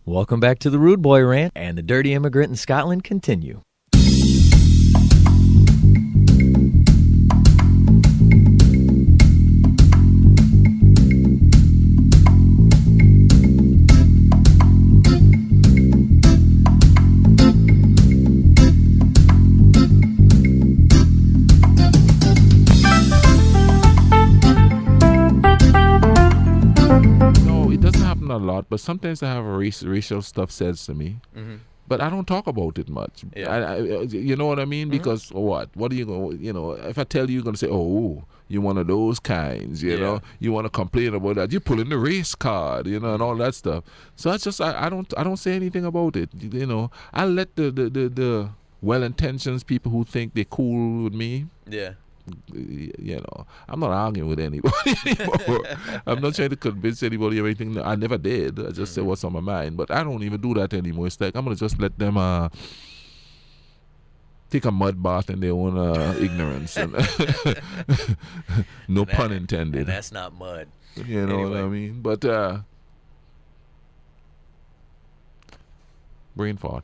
Welcome back to the Rude Boy Rant, and the Dirty Immigrant in Scotland continue. A lot, but sometimes I have racial stuff said to me, but I don't talk about it much. Yeah. You know what I mean? Because what are you going? If I tell you, you're going to say, "Oh, you're one of those kinds." You know, you want to complain about that. You're pulling the race card, and all that stuff. So I don't say anything about it. I let the well-intentioned people who think they're cool with me. Yeah. I'm not arguing with anybody anymore. I'm not trying to convince anybody of anything. I never did. I just say what's on my mind. But I don't even do that anymore. It's like I'm going to just let them take a mud bath in their own ignorance. No pun intended. And that's not mud. You know what I mean? But brain fart.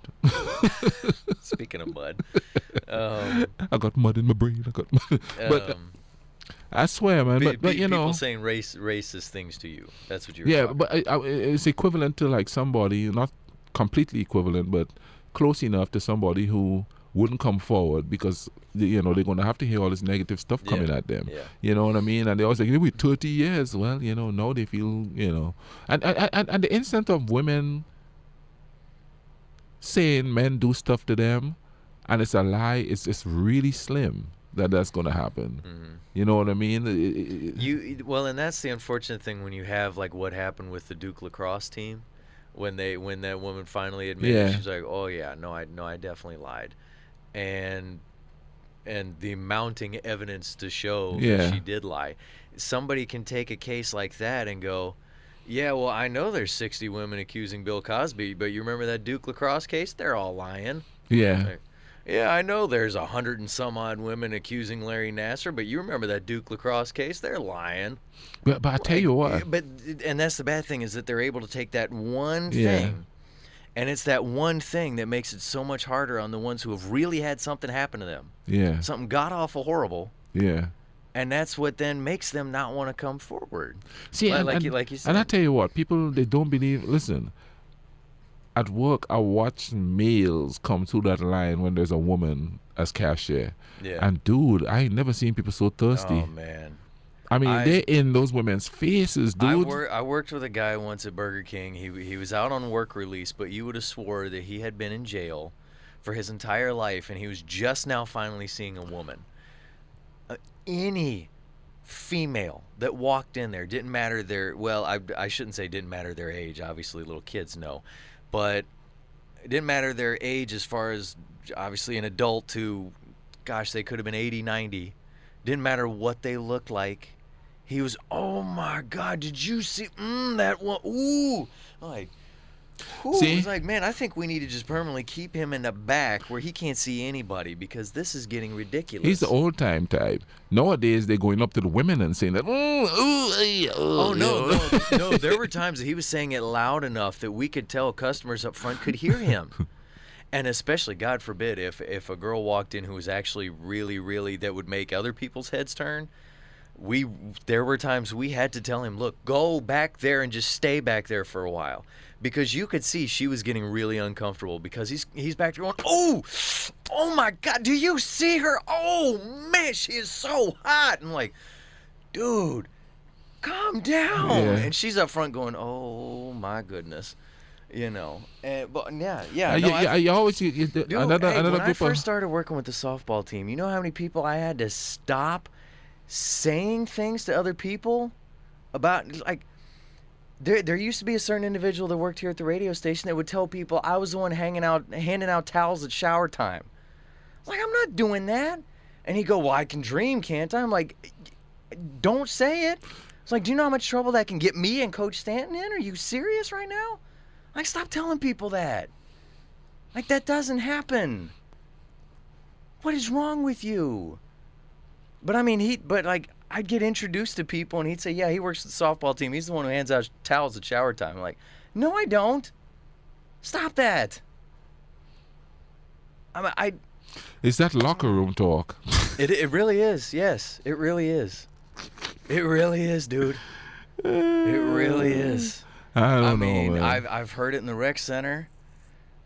Speaking of mud. I got mud in my brain. But I swear, man. But people saying racist things to you. That's what you're. Yeah, but it's equivalent to like somebody, not completely equivalent, but close enough to somebody who wouldn't come forward because they're going to have to hear all this negative stuff coming at them. Yeah. You know what I mean? And they always say, "We're 30 years." Well, now they feel, and the instant of women saying men do stuff to them, and it's a lie, it's really slim that's going to happen. You know what I mean? And that's the unfortunate thing when you have like what happened with the Duke lacrosse team, when that woman finally admitted, she's like, "Oh yeah, no, I definitely lied," and the mounting evidence to show that she did lie. Somebody can take a case like that and go, "Yeah, well, I know there's 60 women accusing Bill Cosby, but you remember that Duke lacrosse case? They're all lying." Yeah. Like, yeah, I know there's 100 and some odd women accusing Larry Nassar, but you remember that Duke lacrosse case? They're lying. But I tell you what. And that's the bad thing, is that they're able to take that one thing, and it's that one thing that makes it so much harder on the ones who have really had something happen to them. Yeah. Something god-awful horrible. Yeah. And that's what then makes them not want to come forward. See, like you said. And I tell you what, people, they don't believe. Listen, at work, I watch males come through that line when there's a woman as cashier. Yeah. And dude, I ain't never seen people so thirsty. Oh man. I mean, they're in those women's faces, dude. I worked with a guy once at Burger King. He was out on work release, but you would have swore that he had been in jail for his entire life, and he was just now finally seeing a woman. Any female that walked in there, didn't matter their, I shouldn't say didn't matter their age, obviously little kids know, but it didn't matter their age as far as obviously an adult to, gosh, they could have been 80, 90, didn't matter what they looked like. He was, "Oh my God, did you see that one? Ooh." Like, see? It's like, man, I think we need to just permanently keep him in the back where he can't see anybody, because this is getting ridiculous. He's the old time type. Nowadays, they're going up to the women and saying that, No. There were times that he was saying it loud enough that we could tell customers up front could hear him. And especially, God forbid, if a girl walked in who was actually really, really, that would make other people's heads turn, there were times we had to tell him, "Look, go back there and just stay back there for a while," because you could see she was getting really uncomfortable, because he's back there going, oh my God, do you see her? Oh man, she is so hot. And I'm like, dude, calm down. Yeah. And she's up front going, "Oh my goodness." You know, but You always dude, another when I group first started working with the softball team, you know how many people I had to stop saying things to other people about, like, there used to be a certain individual that worked here at the radio station that would tell people I was the one handing out towels at shower time. Like, I'm not doing that. And he'd go, "Well, I can dream, can't I?" I'm like, don't say it. It's like, do you know how much trouble that can get me and Coach Stanton in? Are you serious right now? Like, stop telling people that. Like, that doesn't happen. What is wrong with you? But I mean, I'd get introduced to people and he'd say, "Yeah, he works with the softball team. He's the one who hands out towels at shower time." I'm like, "No, I don't. Stop that. It's that locker room talk. It really is. Yes, it really is. It really is, dude. It really is. I don't know, mean, man. I've heard it in the rec center.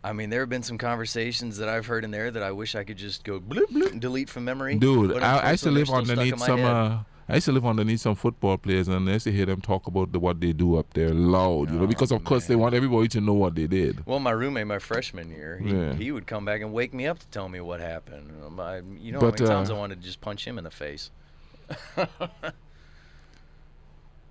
I mean, there have been some conversations that I've heard in there that I wish I could just go bloop, bloop, and delete from memory. Dude, but I used to live unfortunately, they're still stuck in underneath my some. head. I used to live underneath some football players, and I used to hear them talk about what they do up there loud, because of course they want everybody to know what they did. Well, my roommate, my freshman year, he would come back and wake me up to tell me what happened. How many times I wanted to just punch him in the face.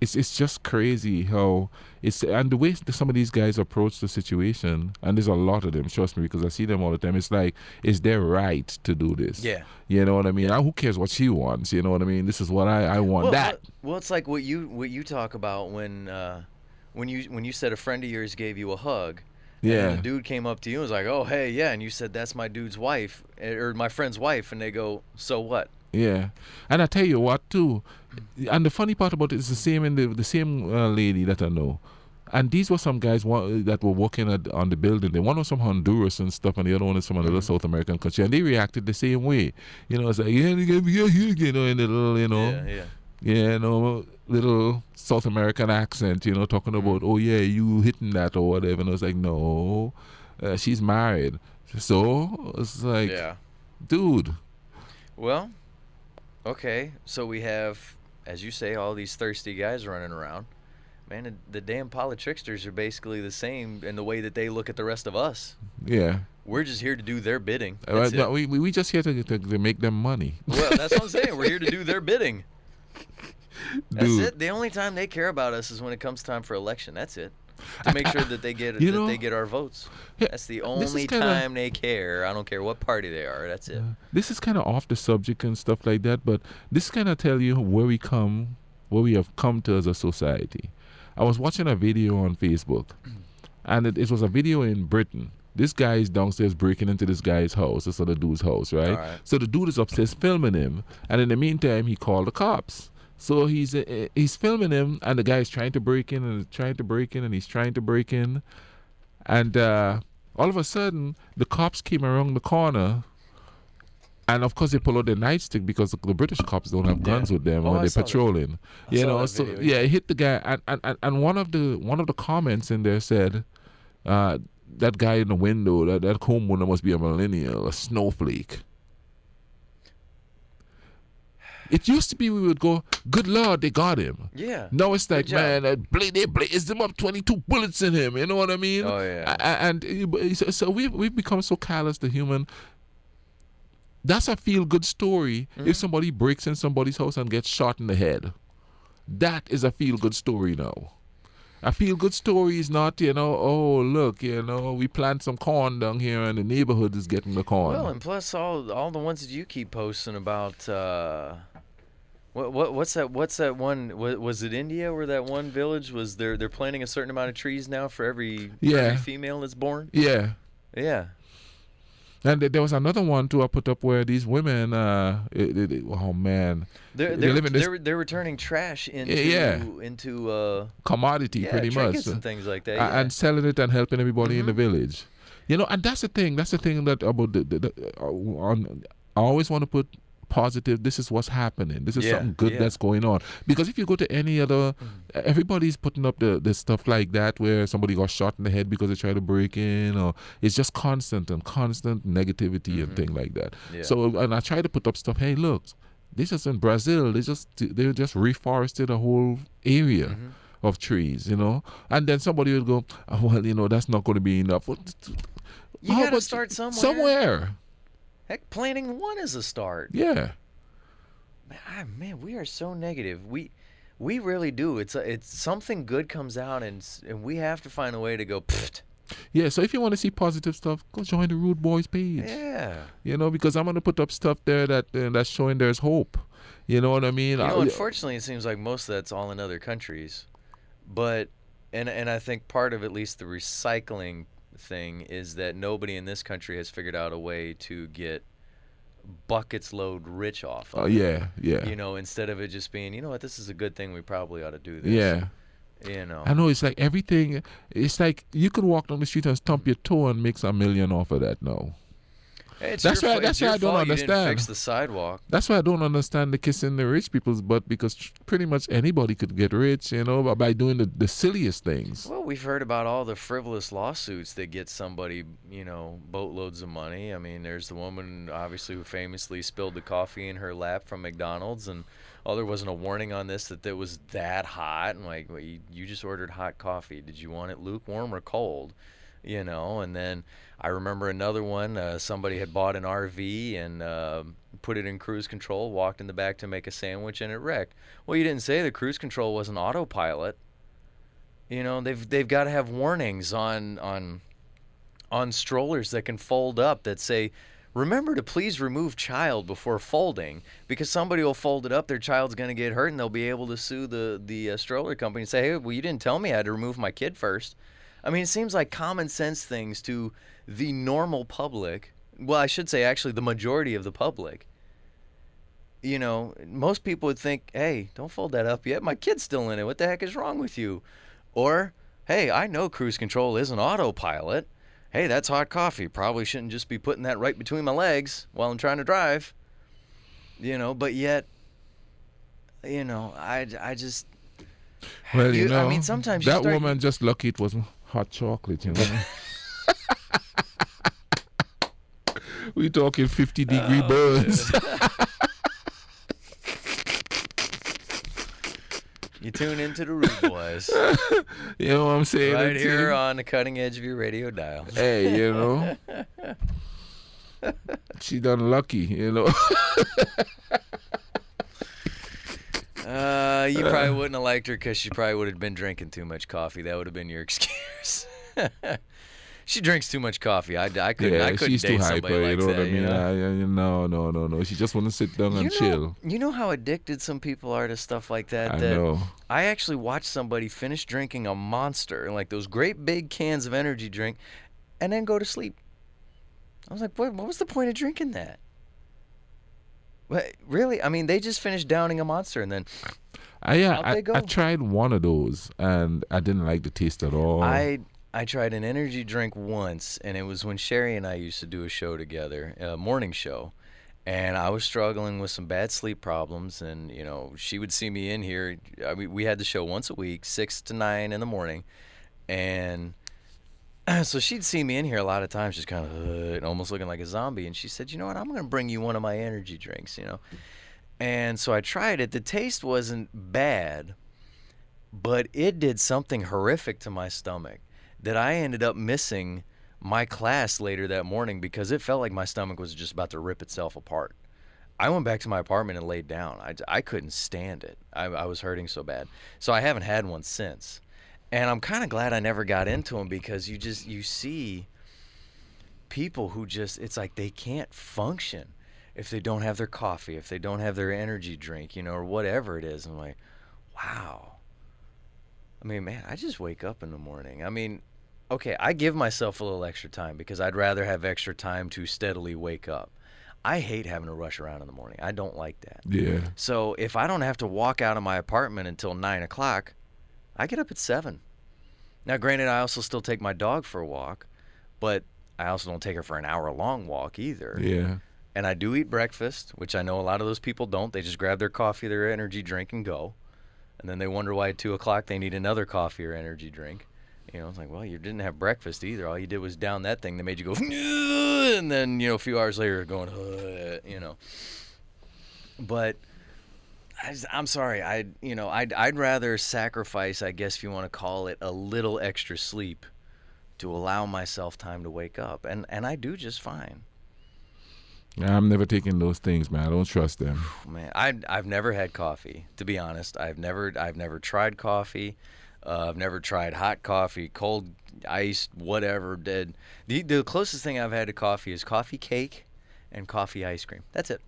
It's just crazy how and the way some of these guys approach the situation, and there's a lot of them, trust me, because I see them all the time. It's like it's their right to do this. Yeah. You know what I mean? Who cares what she wants? You know what I mean? This is what I want. Well, it's like what you talk about when you said a friend of yours gave you a hug. Yeah. And the dude came up to you and was like, "Oh, hey, yeah," and you said, "That's my dude's wife, or my friend's wife," and they go, "So what?" Yeah, and I tell you what too, and the funny part about it is the same in the same lady that I know, and these were some guys that were working on the building. One was from Honduras and stuff, and the other one is from another South American country, and they reacted the same way. It's like in a little little South American accent, talking about you hitting that or whatever, and I was like, no, she's married, so it's like, dude. Well. Okay, so we have, as you say, all these thirsty guys running around. Man, the damn politricksters are basically the same in the way that they look at the rest of us. Yeah. We're just here to do their bidding. No, we just here to make them money. Well, that's what I'm saying. We're here to do their bidding. That's it. The only time they care about us is when it comes time for election. That's it. To make sure that they get our votes. That's the only time they care. I don't care what party they are. That's it. This is kind of off the subject and stuff like that, but this kind of tell you where we have come to as a society. I was watching a video on Facebook, and it was a video in Britain. This guy is downstairs breaking into this guy's house, this other dude's house, right? So the dude is upstairs filming him, and in the meantime, he called the cops. So he's filming him, and the guy is trying to break in, and he's trying to break in, and all of a sudden the cops came around the corner, and of course they pull out their nightstick because the British cops don't have guns with them when they're patrolling. It hit the guy, and one of the comments in there said, that guy in the window, that homeowner must be a millennial, a snowflake. It used to be we would go, good Lord, they got him. Yeah. Now it's like, man, they blazed him up, 22 bullets in him. You know what I mean? Oh, yeah. And so we've become so callous to human. That's a feel-good story if somebody breaks in somebody's house and gets shot in the head. That is a feel-good story now. A feel-good story is not, oh, look, we plant some corn down here and the neighborhood is getting the corn. Well, and plus all the ones that you keep posting about, what's that one, was it India where that one village was, they're planting a certain amount of trees now for every female that's born? Yeah. Yeah. And there was another one too I put up where these women, oh man, they're returning trash into commodity pretty much, and things like that, and selling it and helping everybody in the village, and that's the thing that about I always want to put positive. This is what's happening. This is something good that's going on. Because if you go to any other, everybody's putting up the stuff like that where somebody got shot in the head because they tried to break in, or it's just constant negativity and things like that. Yeah. So, and I try to put up stuff. Hey, look, this is in Brazil. They just reforested a whole area of trees, and then somebody would go, oh, well, that's not going to be enough. You got to start somewhere. Heck, planting one is a start. Yeah. Man, we are so negative. We really do. It's something good comes out, and we have to find a way to go. Pfft. Yeah. So if you want to see positive stuff, go join the Rude Boys page. Yeah. Because I'm gonna put up stuff there that's showing there's hope. You know what I mean? Unfortunately, it seems like most of that's all in other countries, but and I think part of at least the recycling thing is that nobody in this country has figured out a way to get buckets load rich off of yeah. instead of it just being, this is a good thing, we probably ought to do this. Yeah. You know. I know it's like everything. It's like you could walk down the street and stump your toe and make $1 million off of that now. Hey, it's That's your, why. fa- That's it's why your I don't fault you didn't understand. fix the sidewalk. That's why I don't understand the kissing the rich people's butt, because pretty much anybody could get rich, by doing the silliest things. Well, we've heard about all the frivolous lawsuits that get somebody, boatloads of money. I mean, there's the woman, obviously, who famously spilled the coffee in her lap from McDonald's, and there wasn't a warning on this that it was that hot. And like, well, you just ordered hot coffee. Did you want it lukewarm or cold? And then I remember another one. Somebody had bought an RV and put it in cruise control, walked in the back to make a sandwich, and it wrecked. Well, you didn't say the cruise control was an autopilot. They've got to have warnings on strollers that can fold up that say, remember to please remove child before folding, because somebody will fold it up, their child's going to get hurt, and they'll be able to sue the stroller company and say, hey, well, you didn't tell me I had to remove my kid first. I mean, it seems like common sense things to the normal public. Well, I should say, actually, the majority of the public. Most people would think, hey, don't fold that up yet. My kid's still in it. What the heck is wrong with you? Or, hey, I know cruise control is an autopilot. Hey, that's hot coffee. Probably shouldn't just be putting that right between my legs while I'm trying to drive. But yet, I just... Well, I mean, sometimes that woman just lucky it wasn't hot chocolate, We talking 50-degree burns. You tune into the Rude Boys. You know what I'm saying? Right here on the cutting edge of your radio dial. Hey, she done lucky, You probably wouldn't have liked her because she probably would have been drinking too much coffee. That would have been your excuse. She drinks too much coffee. I couldn't she's date too somebody hyper, like you know that. what I mean? No. She just want to sit down and chill. You know how addicted some people are to stuff like that? I know. I actually watched somebody finish drinking a Monster, like those great big cans of energy drink, and then go to sleep. I was like, what was the point of drinking that? Really? I mean, they just finished downing a Monster and then out they go. I tried one of those and I didn't like the taste at all. I tried an energy drink once, and it was when Sherry and I used to do a show together, a morning show, and I was struggling with some bad sleep problems, and she would see me in here. I mean, we had the show once a week, 6 to 9 in the morning, and so she'd see me in here a lot of times, just kind of almost looking like a zombie, and she said, you know what, I'm going to bring you one of my energy drinks, And so I tried it. The taste wasn't bad, but it did something horrific to my stomach that I ended up missing my class later that morning because it felt like my stomach was just about to rip itself apart. I went back to my apartment and laid down. I couldn't stand it. I was hurting so bad. So I haven't had one since. And I'm kind of glad I never got into them because you see people who it's like they can't function if they don't have their coffee, if they don't have their energy drink, or whatever it is. I'm like, wow. I mean, man, I just wake up in the morning. I mean, okay, I give myself a little extra time because I'd rather have extra time to steadily wake up. I hate having to rush around in the morning. I don't like that. Yeah. So if I don't have to walk out of my apartment until 9 o'clock, I get up at 7. Now, granted, I also still take my dog for a walk, but I also don't take her for an hour-long walk either. Yeah. And I do eat breakfast, which I know a lot of those people don't. They just grab their coffee, their energy drink, and go. And then they wonder why at 2 o'clock they need another coffee or energy drink. It's like, well, you didn't have breakfast either. All you did was down that thing that made you go, and then, a few hours later, going, But I'm sorry. I'd rather sacrifice, I guess if you want to call it, a little extra sleep to allow myself time to wake up. And I do just fine. I'm never taking those things, man. I don't trust them. Man, I've never had coffee, to be honest. I've never tried coffee. I've never tried hot coffee, cold, iced, whatever. The closest thing I've had to coffee is coffee cake and coffee ice cream. That's it.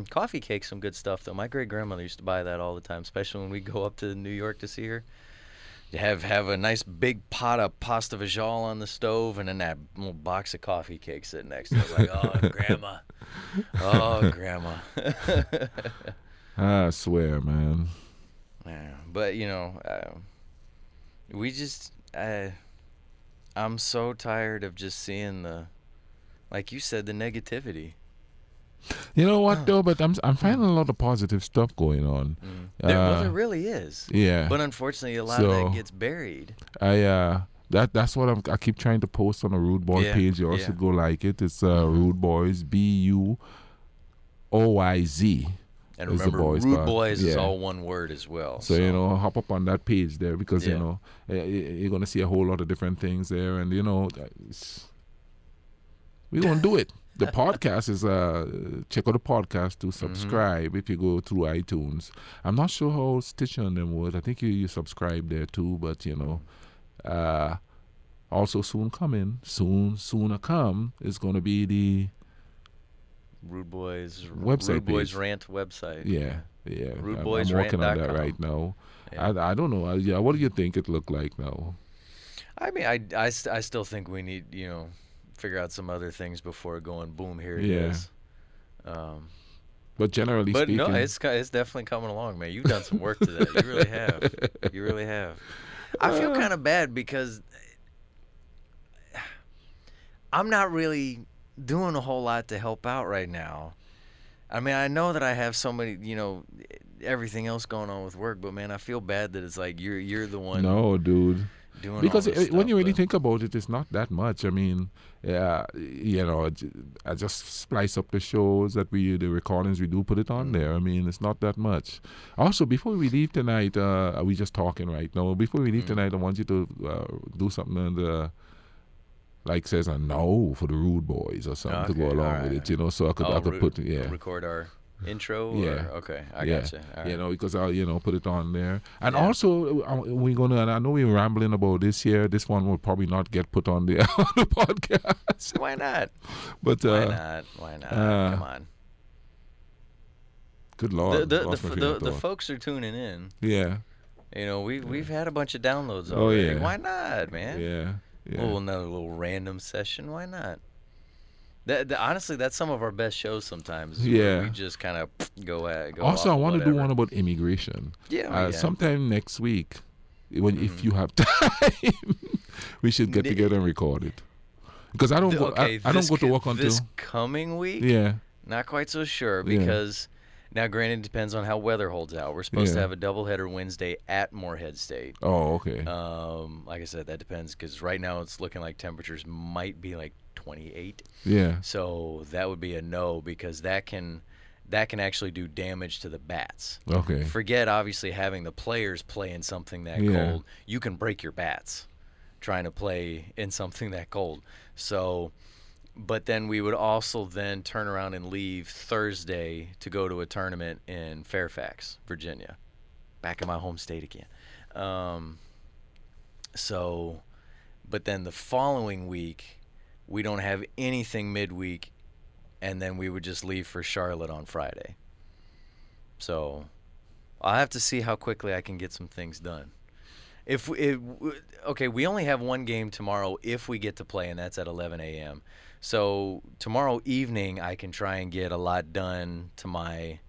Coffee cake's some good stuff, though. My great-grandmother used to buy that all the time, especially when we go up to New York to see her. You have a nice big pot of pasta vajal on the stove and then that little box of coffee cake sitting next to it. Like, oh, Grandma. Oh, Grandma. I swear, man. Yeah, but, We just, I'm so tired of just seeing like you said, the negativity. You know what though? But I'm finding a lot of positive stuff going on. There really is. Yeah. But unfortunately, a lot of that gets buried. That's what I keep trying to post on the Rude Boy page. You also go like it. It's Rude Boys, BUOYZ. And remember, Rude Boys is all one word as well. So you know, hop up on that page there because you know you're gonna see a whole lot of different things there, and you know, we're gonna do it. The podcast is check out the podcast to subscribe if you go through iTunes. I'm not sure how Stitcher and them would. I think you subscribe there too, but you know, also sooner come is going to be the Rude Boys website Rude Boys page. Rant website. Yeah. Rude I'm Boys working on that Rant.com. right now. Yeah. I don't know. What do you think it look like now? I mean, I still think we need, you know, figure out some other things before going boom, here it is. But generally speaking, no, it's definitely coming along, man. You've done some work to that. You really have. You really have. I feel kind of bad because I'm not really doing a whole lot to help out right now. I mean, I know that I have so many, you know, everything else going on with work, but man, I feel bad that it's like you're the one. No, dude. Doing because all this when stuff, you really think about it, it's not that much. I mean, you know, I just splice up the shows that the recordings we do, put it on there. I mean, it's not that much. Also, before we leave tonight, we just talking right now. Before we leave tonight, I want you to do something and like says a no for the Rude Boys or something to go along with it. You know, so I could put record our intro. Yeah. Okay, I gotcha. All right. You know, because I'll put it on there, and also we're gonna. And I know we're rambling about this here. This one will probably not get put on the on the podcast. Why not? But why not? Come on. Good Lord, the folks are tuning in. Yeah. You know, we've had a bunch of downloads already. Oh yeah. Why not, man? Yeah. Another little random session. Why not? Honestly, that's some of our best shows sometimes. Yeah. We just kind of go Also, I want to do one about about immigration. Yeah. Sometime next week, if you have time, we should get together and record it. Because I don't go to work until this coming week. Yeah. Not quite so sure because now, granted, it depends on how weather holds out. We're supposed to have a doubleheader Wednesday at Morehead State. Oh, okay. Like I said, that depends because right now it's looking like temperatures might be like 28. Yeah. So that would be a no because that can actually do damage to the bats. Okay. Forget obviously having the players play in something that cold. You can break your bats trying to play in something that cold. So, but then we would also then turn around and leave Thursday to go to a tournament in Fairfax, Virginia, back in my home state again. So, but then the following week, we don't have anything midweek, and then we would just leave for Charlotte on Friday. So, I'll have to see how quickly I can get some things done. We only have one game tomorrow if we get to play, and that's at 11 a.m. So tomorrow evening I can try and get a lot done to my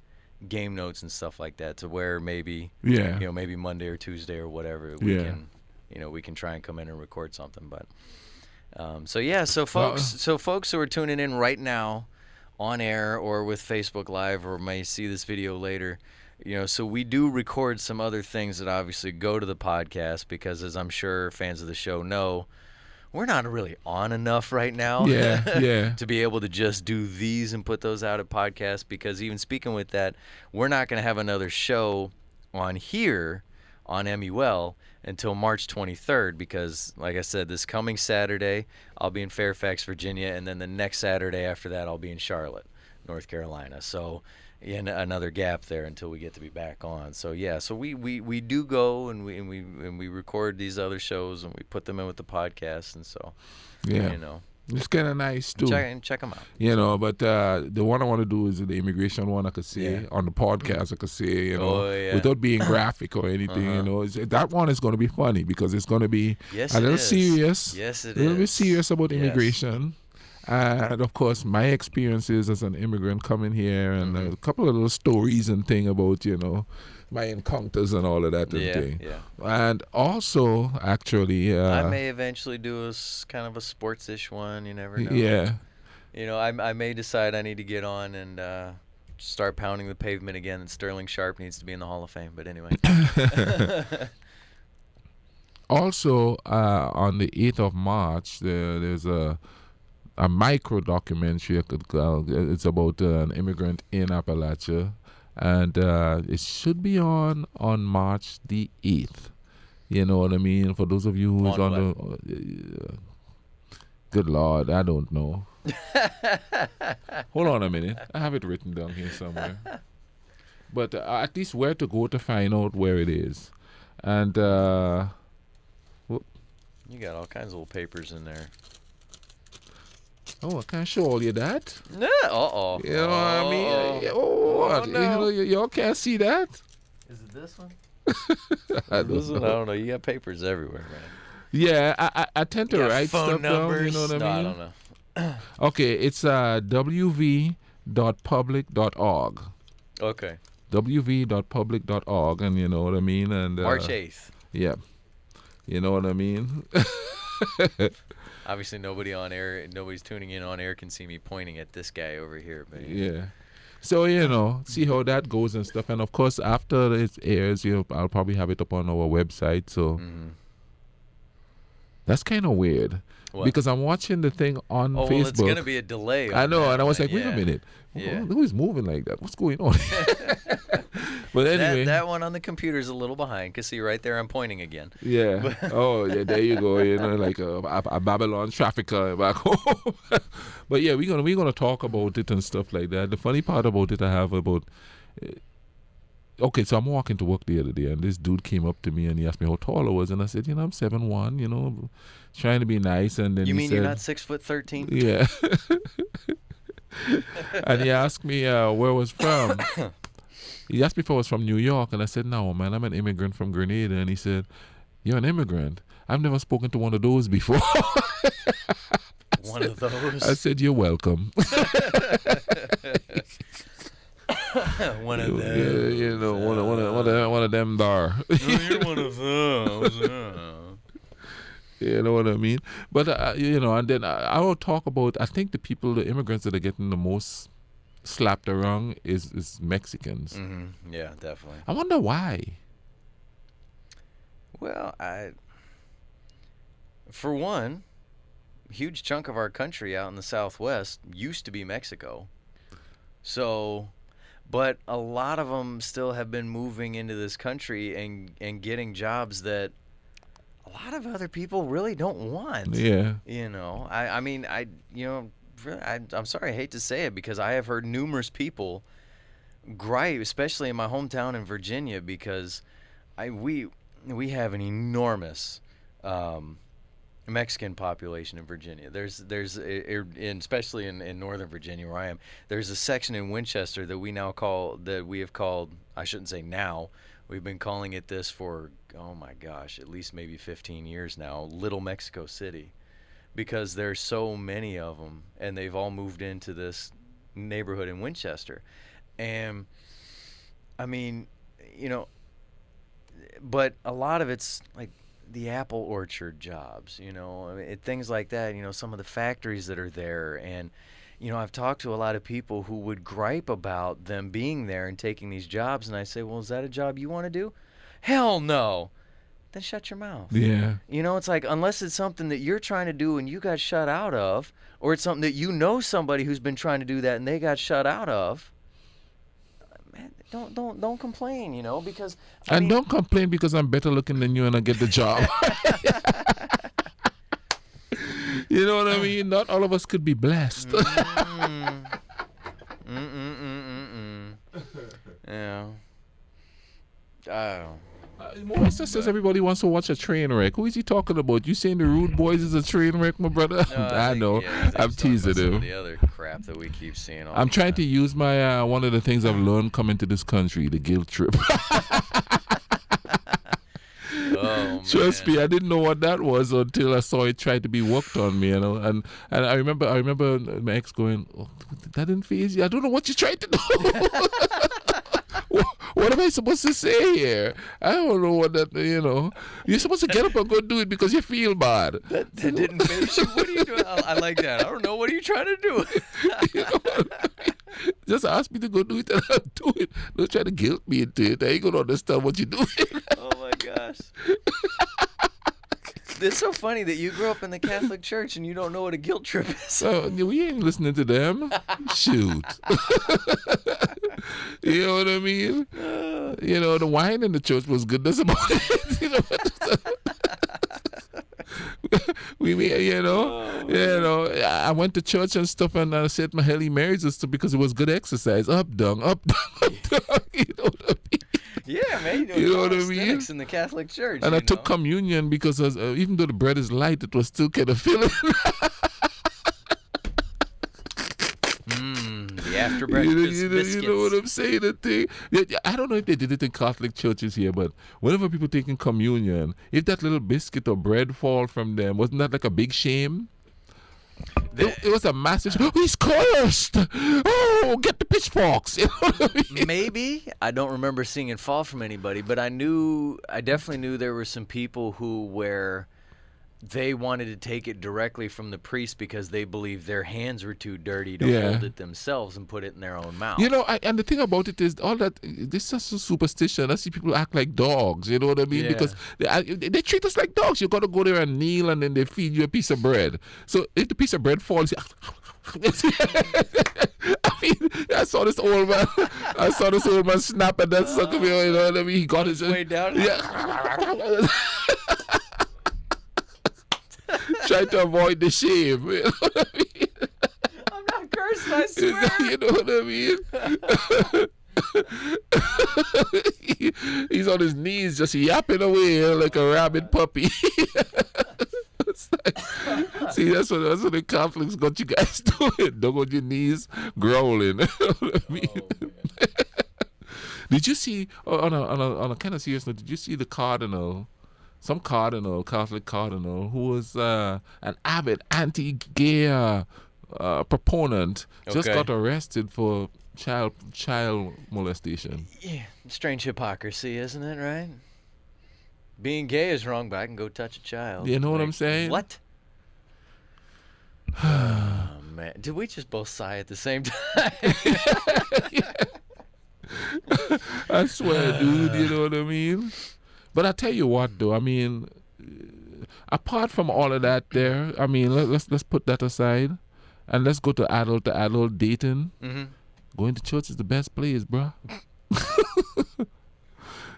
game notes and stuff like that, to where maybe maybe Monday or Tuesday or whatever we can try and come in and record something. But so folks who are tuning in right now on air or with Facebook Live or may see this video later, so we do record some other things that obviously go to the podcast because, as I'm sure fans of the show know, we're not really on enough right now to be able to just do these and put those out at podcasts, because even speaking with that, we're not going to have another show on here on MUL until March 23rd because, like I said, this coming Saturday I'll be in Fairfax, Virginia, and then the next Saturday after that I'll be in Charlotte, North Carolina. So in another gap there until we get to be back on. So we do go and we record these other shows and we put them in with the podcast, and so it's kind of nice too. Check them out. But the one I want to do is the immigration one. I could say on the podcast. I could say without being graphic or anything. That one is going to be funny because it's going to be a little serious. Yes, it is. A little bit serious about immigration. And of course, my experiences as an immigrant coming here, and a couple of little stories and thing about my encounters and all of that and thing. Yeah. And also, actually, I may eventually do kind of a sports-ish one. You never know. Yeah. I may decide I need to get on and start pounding the pavement again, and Sterling Sharp needs to be in the Hall of Fame. But anyway. Also, on the 8th of March, there's a micro documentary. It's about an immigrant in Appalachia, and it should be on March the 8th. You know what I mean? For those of you who's on the good Lord, I don't know. Hold on a minute. I have it written down here somewhere. But at least where to go to find out where it is. And you got all kinds of little papers in there. Oh, I can't show all you that. No. Uh-oh. You know what I mean? What? No. Y'all can't see that? Is it this one? I This one? I don't know. You got papers everywhere, man. Yeah, I tend to write phone stuff numbers. down. You know what I mean? I don't know. Okay, it's wv.public.org. Okay. wv.public.org, and you know what I mean? And March 8th. Yeah. You know what I mean? Obviously, nobody's tuning in on air can see me pointing at this guy over here. But yeah. So, see how that goes and stuff. And, of course, after it airs, I'll probably have it up on our website. So that's kind of weird. What? Because I'm watching the thing on Facebook. Well, it's going to be a delay. I know. that, and I was like, wait yeah. a minute. Yeah. Who is moving like that? What's going on? But anyway. That one on the computer is a little behind. Because see, right there, I'm pointing again. Yeah. Oh, yeah, there you go. Like a Babylon trafficker back home. But yeah, we're gonna talk about it and stuff like that. The funny part about it, I have about. Okay, so I'm walking to work the other day, and this dude came up to me and he asked me how tall I was, and I said, I'm 7'1", trying to be nice, and then you he mean said, you're not 6'13"? Yeah. And he asked me where I was from. He asked me if I was from New York, and I said, no, man, I'm an immigrant from Grenada. And he said, you're an immigrant? I've never spoken to one of those before. One of those? I said, you're welcome. One of them. One of them there. You're one of those. You know what I mean? But, and then I will talk about, I think the immigrants that are getting the most slapped around is Mexicans. Mm-hmm. Yeah, definitely. I wonder why. Well, for one, a huge chunk of our country out in the Southwest used to be Mexico. So, but a lot of them still have been moving into this country and getting jobs that a lot of other people really don't want. Yeah. I'm sorry, I hate to say it, because I have heard numerous people gripe, especially in my hometown in Virginia, because we have an enormous Mexican population in Virginia. There's especially in northern Virginia where I am, there's a section in Winchester that we have called, I shouldn't say now, we've been calling it this for, oh my gosh, at least maybe 15 years now, Little Mexico City, because there's so many of them, and they've all moved into this neighborhood in Winchester. And I mean, but a lot of it's like the apple orchard jobs, things like that, some of the factories that are there. And I've talked to a lot of people who would gripe about them being there and taking these jobs, and I say, well, is that a job you want to do? Hell no. Then shut your mouth. Yeah. It's like, unless it's something that you're trying to do and you got shut out of, or it's something that somebody who's been trying to do that and they got shut out of, man, don't complain, because don't complain because I'm better looking than you and I get the job. You know what I mean? Not all of us could be blessed. Yeah. Melissa says everybody wants to watch a train wreck. Who is he talking about? You saying the Rude Boys is a train wreck, my brother? No, I know. Yeah, I'm teasing him. The other crap that we keep seeing. I'm trying to use my one of the things I've learned coming to this country, the guilt trip. Oh Trust me, I didn't know what that was until I saw it try to be worked on me, And I remember my ex going, "Oh, that didn't faze you. I don't know what you're trying to do." What am I supposed to say here? I don't know what that, You're supposed to get up and go do it because you feel bad. That didn't faze you. What are you doing? I like that. I don't know. What are you trying to do? You know what I mean? Just ask me to go do it and I'll do it. Don't try to guilt me into it. I ain't going to understand what you're doing. Oh, my gosh. It's so funny that you grew up in the Catholic Church and you don't know what a guilt trip is. We ain't listening to them. Shoot. You know what I mean? The wine in the church was good. That's about it. I went to church and stuff, and I said my Hail Marys and stuff because it was good exercise. Up, down, up, down, up, down. You know what I mean? Yeah, man. You know what I mean? In the Catholic Church. And I took communion because even though the bread is light, it was still kind of filling. The after breakfast biscuits. You know what I'm saying? I don't know if they did it in Catholic churches here, but whenever people taking communion, if that little biscuit or bread fall from them, wasn't that like a big shame? It was a massive. Oh, he's cursed! Oh, get the pitchforks! You know what I mean? Maybe I don't remember seeing it fall from anybody, but I definitely knew there were some people where they wanted to take it directly from the priest because they believed their hands were too dirty to hold it themselves and put it in their own mouth. And the thing about it is all that this is just a superstition. I see people act like dogs. You know what I mean? Yeah. Because they treat us like dogs. You got to go there and kneel, and then they feed you a piece of bread. So if the piece of bread falls, I saw this old man. Snap at that sucker. You know what I mean? He got his way down. Yeah. Try to avoid the shame. You know what I mean? I'm not cursed, I swear. You know what I mean? He's on his knees just yapping away like a rabid puppy. See, that's what the Catholics got you guys doing. Don't go on your knees growling. You know what I mean? Did you see, on a kind of serious note, did you see the cardinal? Some Catholic cardinal, who was an avid anti-gay proponent, just got arrested for child molestation. Yeah, strange hypocrisy, isn't it, right? Being gay is wrong, but I can go touch a child. You know what I'm saying? What? Oh, man. Did we just both sigh at the same time? I swear, dude, you know what I mean? But I tell you what, though, I mean, apart from all of that there, I mean, let's put that aside and let's go to adult dating. Mm-hmm. Going to church is the best place, bro.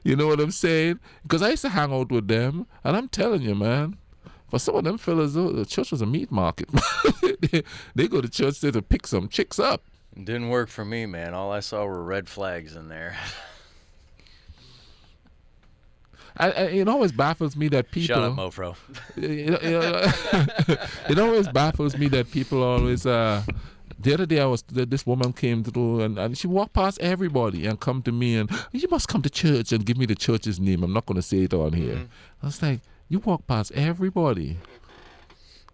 You know what I'm saying? Because I used to hang out with them, and I'm telling you, man, for some of them fellas, the church was a meat market. They go to church there to pick some chicks up. It didn't work for me, man. All I saw were red flags in there. It always baffles me that people. Shut up, Mofro. It always baffles me that people always. The other day, this woman came through and she walked past everybody and come to me and you must come to church and give me the church's name. I'm not going to say it on here. I was like, you walk past everybody.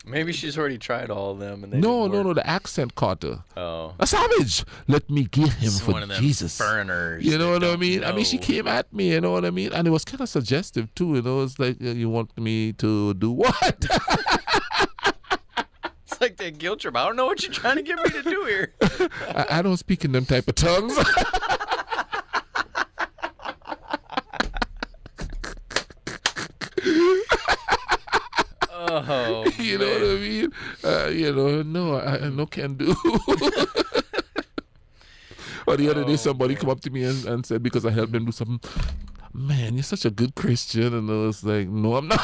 Maybe she's already tried all of them. And No, the accent caught her. Oh. A savage. Let me get him it's for one of them Jesus. Foreigners. You know what I mean? Know. I mean, she came at me, you know what I mean? And it was kind of suggestive too. You know, it's like, you want me to do what? It's like that guilt trip. I don't know what you're trying to get me to do here. I don't speak in them type of tongues. Oh, you know what I mean? I no can do. Or the other day, somebody come up to me and said, because I helped them do something, man, you're such a good Christian. And I was like, no, I'm not.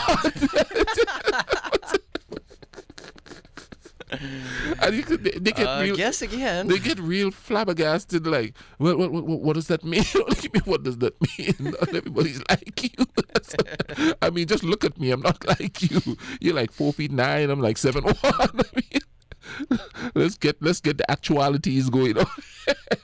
And they get real. Guess again. They get real flabbergasted. Like, what does that mean? What does that mean? Not everybody's like you. I mean, just look at me. I'm not like you. You're like 4'9". I'm like 7'1". I mean, let's get the actualities going on.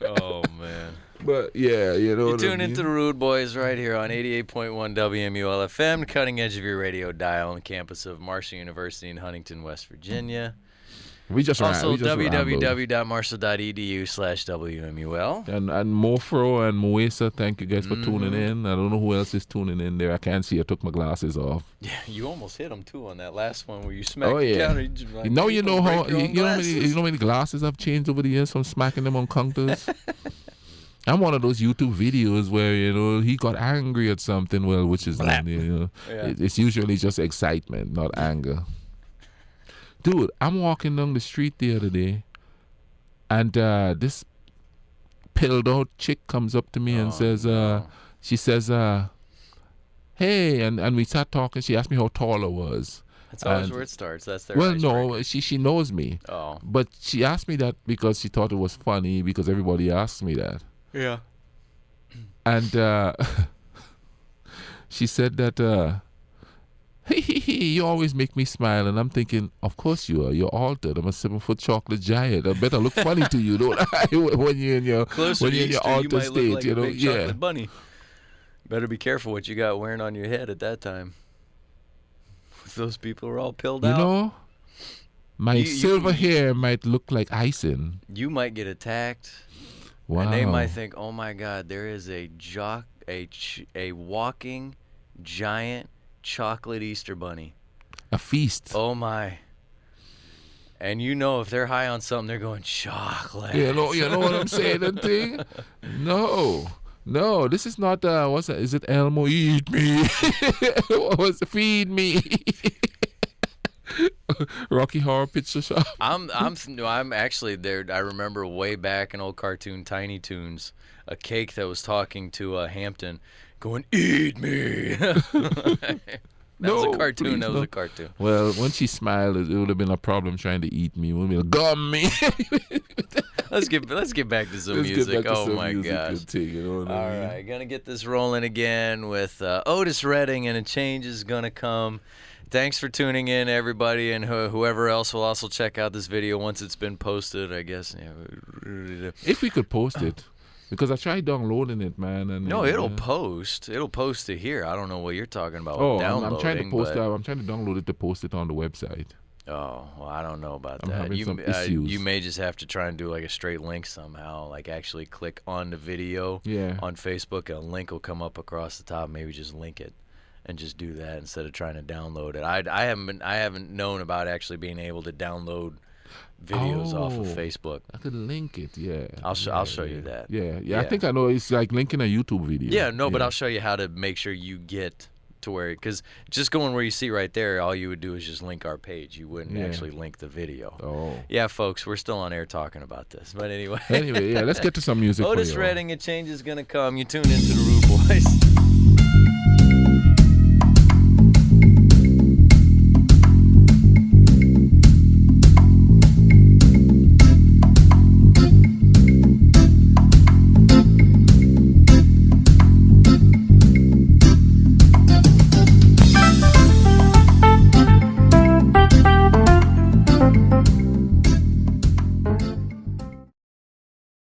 Oh man. But yeah, you know You what tune I mean? into the Rude Boys right here on 88.1 WMUL FM, cutting edge of your radio dial on the campus of Marshall University in Huntington, West Virginia. We just Also, rambled. www.marshall.edu/WMUL. And Mofro and Moesa, thank you guys for tuning in. I don't know who else is tuning in there. I can't see. I took my glasses off. Yeah, you almost hit them too on that last one where you smacked Oh the yeah. counter. You just, like, You know how you know glasses. many glasses I've changed over the years from smacking them on counters. I'm one of those YouTube videos where he got angry at something. Well, which is Blap. Yeah. It's usually just excitement, not anger. Dude, I'm walking down the street the other day, and this pilled out chick comes up to me and says, she says, hey, and we start talking. She asked me how tall I was. That's always where it starts. That's their Well, icebreaker. no, she knows me. Oh. But she asked me that because she thought it was funny because everybody asked me that. Yeah. And she said that, you always make me smile. And I'm thinking, of course you are. You're altered. I'm a 7-foot chocolate giant. I better look funny to you, don't I? when you're in your, Closer when to you're in your Easter, altered you might state, look like a big yeah. chocolate bunny. Better be careful what you got wearing on your head at that time. Those people are all pilled out. You know, my silver hair might look like icing. You might get attacked. Wow. And they might think, oh my God, there is a walking giant chocolate Easter bunny. A feast. Oh my. And if they're high on something, they're going, chocolate. You know what I'm saying, that thing? No, this is not, what's that? Is it Elmo? Eat me. What's feed me? Rocky Horror Picture Shop. I'm actually there. I remember way back in old cartoon Tiny Toons, a cake that was talking to Hampton, going, eat me. That was a cartoon. That was a cartoon. Well, when she smiled, it would have been a problem trying to eat me. It would have been gum me. Let's get back to some music. Oh my gosh. All right, gonna get this rolling again with Otis Redding, and a change is gonna come. Thanks for tuning in, everybody, and whoever else will also check out this video once it's been posted, I guess. If we could post it, because I tried downloading it, man. And no, it'll post. It'll post to here. I don't know what you're talking about. I'm trying to post it. I'm trying to download it to post it on the website. Oh, well, I don't know about I'm that. having some issues. You may just have to try and do like a straight link somehow, like actually click on the video on Facebook, and a link will come up across the top. Maybe just link it and just do that instead of trying to download it. I haven't known about actually being able to download videos off of Facebook. I could link it, yeah. I'll show you that. Yeah. I think I know. It's like linking a YouTube video. Yeah, no, but I'll show you how to make sure you get to where, because just going where you see right there, all you would do is just link our page. You wouldn't actually link the video. Oh. Yeah, folks, we're still on air talking about this. But anyway. Anyway, let's get to some music. Otis Redding, a change is going to come. You tune into the Rude Boys.